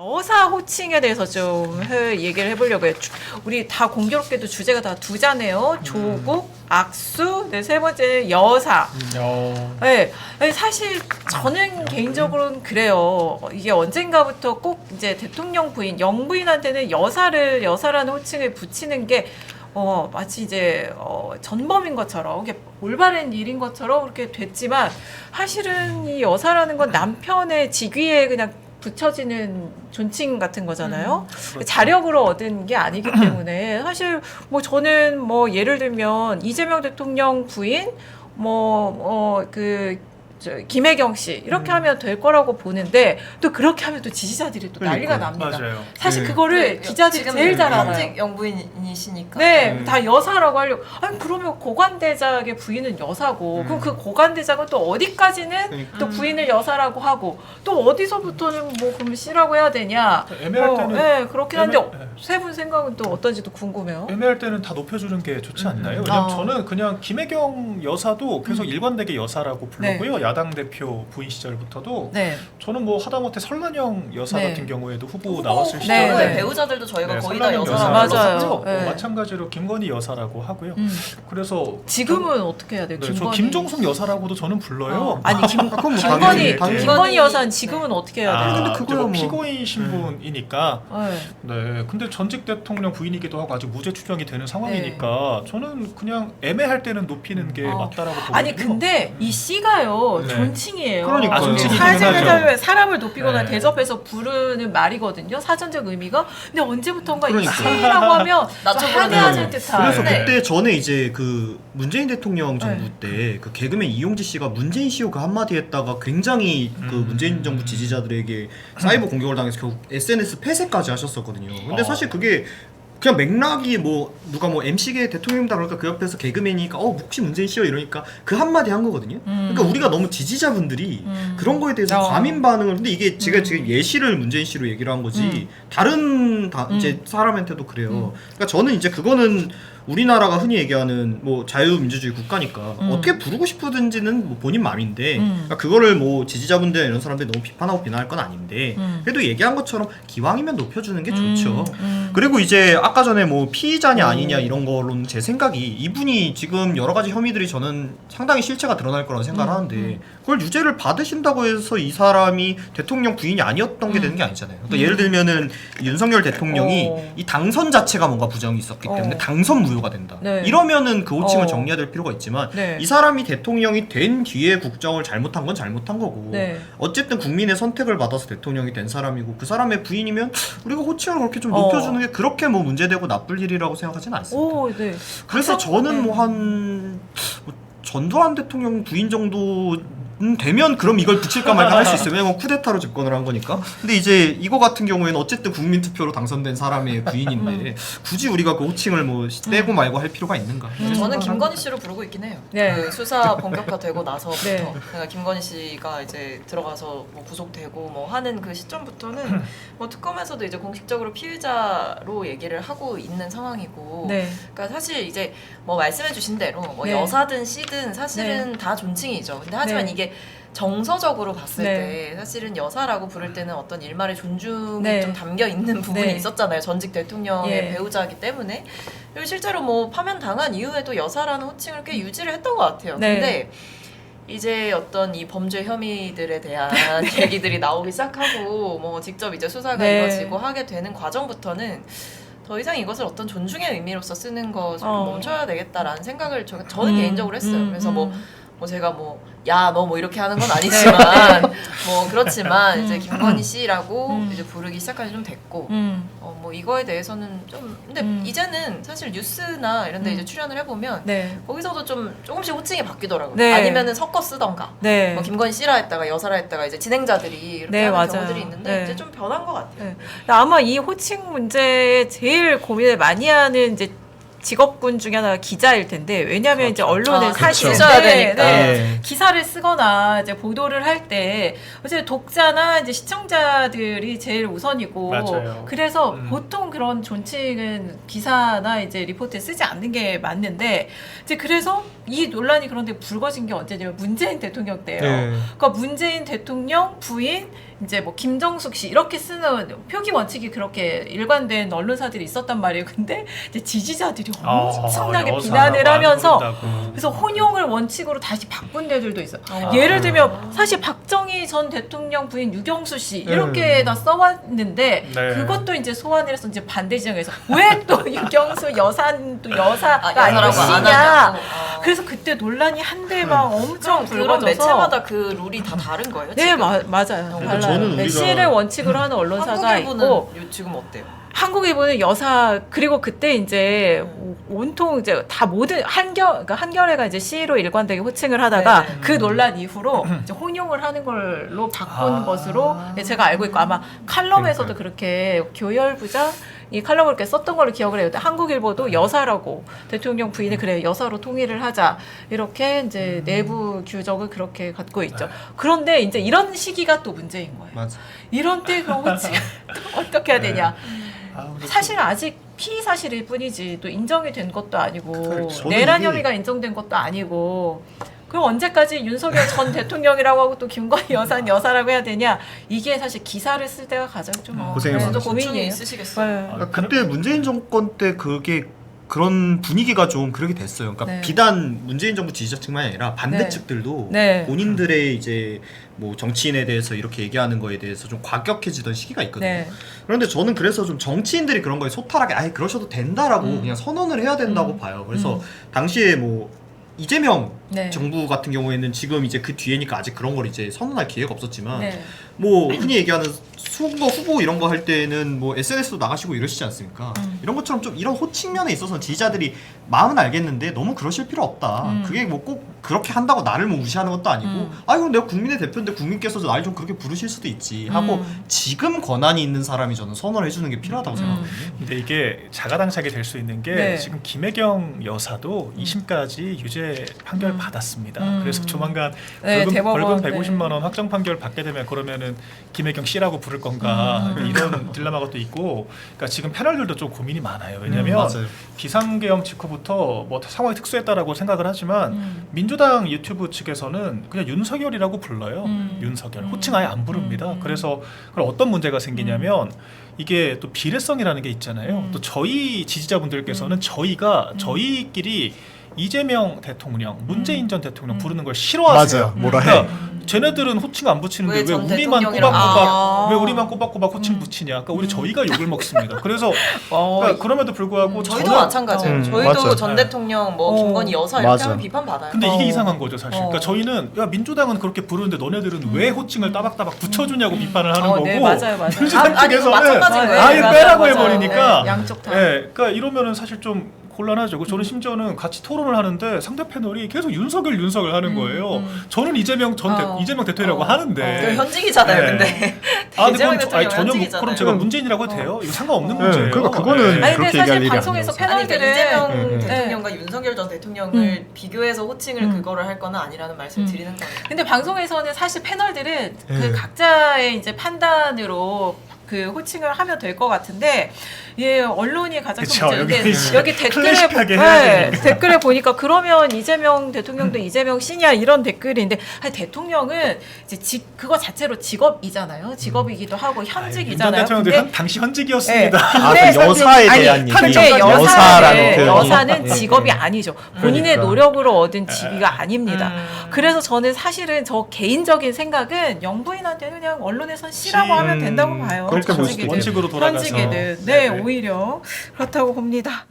여사 호칭에 대해서 좀 얘기를 해보려고 해요. 우리 다 공교롭게도 주제가 다 두자네요. 조국, 악수, 네, 세 번째 여사. 네, 사실 저는 개인적으로는 그래요. 이게 언젠가부터 꼭 이제 대통령 부인, 영부인한테는 여사라는 호칭을 붙이는 게 마치 이제 전범인 것처럼 이게 올바른 일인 것처럼 그렇게 됐지만 사실은 이 여사라는 건 남편의 직위에 그냥 붙여지는 존칭 같은 거잖아요. 그렇죠. 자력으로 얻은 게 아니기 때문에 사실 뭐 저는 뭐 예를 들면 이재명 대통령 부인 김혜경 씨 이렇게 하면 될 거라고 보는데 또 그렇게 하면 또 지지자들이 또 난리가 납니다. 맞아요. 사실 그거를 기자들이 제일 잘 알아요. 현직 영부인이시니까. 네, 다 여사라고 하려고. 아니 그러면 고관대작의 부인은 여사고, 그럼 그 고관대작은 또 어디까지는 또 부인을 여사라고 하고, 또 어디서부터는 뭐 그럼 씨라고 해야 되냐? 애매할 때는 네, 그렇긴 한데 세 분 생각은 또 어떤지도 궁금해요. 애매할 때는 다 높여주는 게 좋지 않나요? 왜냐면 저는 그냥 김혜경 여사도 계속 일관되게 여사라고 불렀고요. 야당 대표 부인 시절부터도 네. 저는 뭐 하다못해 설만영 여사 네. 같은 경우에도 후보 나왔을 네. 시절에 네. 배우자들도 저희가 거의 다 설만영 여사라고 맞아요. 불렀었죠. 네. 마찬가지로 김건희 여사라고 하고요. 그래서 지금은 어떻게 해야 돼요? 네, 저 김종숙 여사라고도 저는 불러요. 아니 김건희 여사는 지금은 어떻게 해야 돼요? 근데 그거야 뭐. 피고인 신분이니까. 네. 네, 근데 전직 대통령 부인이기도 하고 아직 무죄 추정이 되는 상황이니까 저는 그냥 애매할 때는 높이는 게 맞다라고 보거든요. 아니 근데 이 씨가요 네. 존칭이에요. 그러니까요. 사전에 사람을 높이거나 네. 대접해서 부르는 말이거든요. 사전적 의미가. 근데 언제부턴가 이 그러니까요. 씨라고 하면 하대하는 네. 듯한. 그래서 네. 그때 전에 이제 그 문재인 대통령 정부 때 그 개그맨 이용지 씨가 문재인 씨요 그 한마디 했다가 굉장히 그 문재인 정부 지지자들에게 사이버 공격을 당해서 결국 SNS 폐쇄까지 하셨었거든요. 근데 사실 그게 그냥 맥락이 뭐 누가 뭐 MC계 대통령이다 그러니까 그 옆에서 개그맨이니까 혹시 문재인 씨요 이러니까 그 한마디 한 거거든요. 그러니까 우리가 너무 지지자분들이 그런 거에 대해서 과민 반응을 근데 이게 제가 지금 예시를 문재인 씨로 얘기를 한 거지 다른 이제 사람한테도 그래요. 그러니까 저는 이제 그거는 우리나라가 흔히 얘기하는 뭐 자유민주주의 국가니까 어떻게 부르고 싶으든지는 뭐 본인 마음인데 그러니까 그거를 뭐 지지자분들 이런 사람들이 너무 비판하고 비난할 건 아닌데 그래도 얘기한 것처럼 기왕이면 높여주는 게 좋죠. 그리고 이제 아까 전에 뭐 피의자냐 아니냐 이런 거로는 제 생각이 이분이 지금 여러 가지 혐의들이 저는 상당히 실체가 드러날 거라고 생각을 하는데 그걸 유죄를 받으신다고 해서 이 사람이 대통령 부인이 아니었던 게 되는 게 아니잖아요. 그러니까 예를 들면은 윤석열 대통령이 이 당선 자체가 뭔가 부정이 있었기 때문에 당선 무효가 된다. 네. 이러면은 그 호칭을 정리해야 될 필요가 있지만 네. 이 사람이 대통령이 된 뒤에 국정을 잘못한 건 잘못한 거고 네. 어쨌든 국민의 선택을 받아서 대통령이 된 사람이고 그 사람의 부인이면 우리가 호칭을 그렇게 좀 높여주는 게 그렇게 뭐 문제되고 나쁠 일이라고 생각하지는 않습니다. 네. 그래서 저는 뭐 한 전두환 대통령 부인 정도 되면 그럼 이걸 붙일까 말까 할 수 있어요. 왜냐면 쿠데타로 집권을 한 거니까. 근데 이제 이거 같은 경우에는 어쨌든 국민 투표로 당선된 사람의 부인인데 굳이 우리가 그 호칭을 뭐 떼고 말고 할 필요가 있는가? 저는 김건희 씨로 부르고 있긴 해요. 네. 그 수사 본격화되고 나서부터 네. 그러니까 김건희 씨가 이제 들어가서 뭐 구속되고 뭐 하는 그 시점부터는 뭐 특검에서도 이제 공식적으로 피의자로 얘기를 하고 있는 상황이고, 네. 그러니까 사실 이제 뭐 말씀해주신 대로 뭐 네. 여사든 씨든 사실은 다 존칭이죠. 근데 하지만 네. 이게 정서적으로 봤을 네. 때 사실은 여사라고 부를 때는 어떤 일말의 존중이 네. 좀 담겨 있는 부분이 네. 있었잖아요. 전직 대통령의 예. 배우자이기 때문에. 그리고 실제로 뭐 파면 당한 이후에도 여사라는 호칭을 꽤 유지를 했던 것 같아요. 네. 근데 이제 어떤 이 범죄 혐의들에 대한 얘기들이 나오기 시작하고 뭐 직접 이제 수사가 네. 이루어지고 하게 되는 과정부터는 더 이상 이것을 어떤 존중의 의미로서 쓰는 것을 멈춰야 되겠다라는 생각을 저는 개인적으로 했어요. 그래서 뭐 제가 뭐 야 너 뭐 이렇게 하는 건 아니지만 뭐 그렇지만 이제 김건희 씨라고 이제 부르기 시작한 지 좀 됐고 뭐 이거에 대해서는 좀 근데 이제는 사실 뉴스나 이런 데 이제 출연을 해보면 네. 거기서도 좀 조금씩 호칭이 바뀌더라고요. 네. 아니면은 섞어 쓰던가 네. 뭐 김건희 씨라 했다가 여사라 했다가 이제 진행자들이 이렇게 네, 하는 맞아요. 경우들이 있는데 네. 이제 좀 변한 것 같아요. 네. 아마 이 호칭 문제에 제일 고민을 많이 하는 이제 직업군 중에 하나가 기자일 텐데 왜냐하면 이제 언론에 사실 써야 되니까. 기사를 쓰거나 이제 보도를 할 때 이제 독자나 이제 시청자들이 제일 우선이고 맞아요. 그래서 보통 그런 존칭은 기사나 이제 리포트에 쓰지 않는 게 맞는데 이제 그래서 이 논란이 그런데 불거진 게 언제냐면 문재인 대통령 때예요. 그러니까 문재인 대통령 부인 이제 뭐 김정숙 씨 이렇게 쓰는 표기 원칙이 그렇게 일관된 언론사들이 있었단 말이에요. 근데 이제 지지자들이 엄청나게 비난을 하면서 그래서 혼용을 원칙으로 다시 바꾼 데들도 있어요. 예를 들면 사실 박정희 전 대통령 부인 유경수 씨 이렇게 다 써왔는데 네. 그것도 이제 소환을 해서 이제 반대 지정에서 왜 또 유경수 여사도 여사가 아니고 여사라고 안 씨냐. 하냐고. 그래서 그때 논란이 한데 막 엄청 그런 불거져서 매체마다 그 룰이 다 다른 거예요? 네, 지금? 맞아요. 그러니까 달라요. 저는 우리가- 시를 원칙으로 하는 언론사가 한국일보는 있고 지금 어때요? 한국일보는 여사 그리고 그때 이제 온통 이제 다 모든 그러니까 한겨레가 이제 시로 일관되게 호칭을 하다가 네. 그 논란 이후로 이제 혼용을 하는 걸로 바꾼 것으로 제가 알고 있고 아마 칼럼에서도 그렇게 교열부장 이 칼럼을 이렇게 썼던 걸로 기억을 해요. 한국일보도 여사라고 대통령 부인을 그래 여사로 통일을 하자 이렇게 이제 내부 규정을 그렇게 갖고 있죠. 그런데 이제 이런 시기가 또 문제인 거예요. 맞아. 이런 때 그럼 어떻게 해야 되냐? 우리 사실 아직 피의 사실일 뿐이지 또 인정이 된 것도 아니고 그렇죠. 내란 이게- 혐의가 인정된 것도 아니고 그럼 언제까지 윤석열 전 대통령이라고 하고 또 김건희 여사는 여사라고 해야 되냐? 이게 사실 기사를 쓸 때가 가장 좀 고생이 네, 많으시죠. 고충이 고민이에요. 있으시겠어요. 네. 그러니까 그때 문재인 정권 때 그게 그런 분위기가 좀 그렇게 됐어요. 그러니까 네. 비단 문재인 정부 지지자층만이 아니라 반대 네. 측들도 네. 본인들의 이제 뭐 정치인에 대해서 이렇게 얘기하는 거에 대해서 좀 과격해지던 시기가 있거든요. 네. 그런데 저는 그래서 좀 정치인들이 그런 거에 소탈하게 아예 그러셔도 된다라고 그냥 선언을 해야 된다고 봐요. 그래서 당시에 뭐 이재명 네. 정부 같은 경우에는 지금 이제 그 뒤에니까 아직 그런 걸 이제 선언할 기회가 없었지만 네. 뭐 흔히 얘기하는 선거 후보 이런 거 할 때는 뭐 SNS도 나가시고 이러시지 않습니까? 이런 것처럼 좀 이런 호칭면에 있어서 지지자들이 마음은 알겠는데 너무 그러실 필요 없다. 그게 뭐 꼭 그렇게 한다고 나를 뭐 무시하는 것도 아니고 아이고 내가 국민의 대표인데 국민께서 날 좀 그렇게 부르실 수도 있지 하고 지금 권한이 있는 사람이 저는 선언을 해주는 게 필요하다고 생각하거든요. 근데 이게 자가당착이 될 수 있는 게 네. 지금 김혜경 여사도 2심까지 유죄 판결 받았습니다. 그래서 조만간 네, 대법원, 벌금 150만 원 확정 판결 받게 되면 그러면은 김혜경 씨라고 부를 건가 이런 딜레마가 또 있고, 그러니까 지금 패널들도 좀 고민이 많아요. 왜냐하면 맞아요. 비상계엄 직후부터 뭐 상황이 특수했다라고 생각을 하지만 민주당 유튜브 측에서는 그냥 윤석열이라고 불러요. 윤석열 호칭 아예 안 부릅니다. 그래서 그럼 어떤 문제가 생기냐면 이게 또 비례성이라는 게 있잖아요. 또 저희 지지자분들께서는 저희끼리 이재명 대통령, 문재인 전 대통령 부르는 걸 싫어하세요. 맞아요. 뭐라 해. 그러니까 쟤네들은 호칭 안 붙이는데 왜 왜 전 우리만 대통령이라고. 꼬박꼬박 왜 우리만 꼬박꼬박 호칭 붙이냐? 그러니까 우리 저희가 욕을 먹습니다. 그래서 그러니까 그럼에도 불구하고 저희도 저는 마찬가지예요. 저희도 맞아요. 전 대통령, 뭐 김건희 여사 이렇게 맞아. 하면 비판 받아요. 근데 이게 이상한 거죠, 사실. 그러니까 저희는 야 민주당은 그렇게 부르는데 너네들은 왜 호칭을 따박따박 붙여주냐고 비판을 하는 거고. 네, 맞아요. 민주당 아니, 그거 측에서는 마찬가지인 거예요. 아예 맞아요, 빼라고 맞아요. 해버리니까. 네, 양쪽 다. 예, 그러니까 이러면은 사실 좀 곤란하죠. 저는 심지어는 같이 토론을 하는데 상대 패널이 계속 윤석열 하는 거예요. 저는 이재명 대통령이라고 하는데. 그 현직이잖아요, 네. 근데. 근데 이재명 그건 전혀 대통령 그럼 현직이잖아요. 제가 문재인이라고 해도 돼요? 이거 상관없는 네, 문제예요. 그러니까 그거는 네. 아니 근데 그렇게 사실 얘기할 일이 방송에서 아니라서. 아니, 그러니까 패널들은 이재명 네. 대통령과 윤석열 전 대통령을 비교해서 호칭을 그거를 할 거는 아니라는 말씀 드리는 거예요. 근데 방송에서는 사실 패널들은 그 네. 각자의 이제 판단으로 그 호칭을 하면 될 것 같은데 예 언론이 가장 그쵸, 큰 문제인데 여기 여기 댓글에 클래식하게 해야 되니까. 댓글에 보니까 그러면 이재명 대통령도 이재명 씨냐 이런 댓글인데 아니, 대통령은 이제 그거 자체로 직업이잖아요. 직업이기도 하고 윤 전 현직이잖아요. 대통령도 근데 당시 현직이었습니다. 아, 근데 그 여사에 아니, 대한 얘기. 근데 여사라는 표현이. 여사는 직업이 아니죠. 본인의 그러니까. 노력으로 얻은 직위가 아닙니다. 그래서 저는 사실은 저 개인적인 생각은 영부인한테는 그냥 언론에선 씨라고 하면 된다고 봐요. 그렇게 볼 수도 현직이든. 원칙으로 돌아가서. 현직이든. 네, 오히려 그렇다고 봅니다.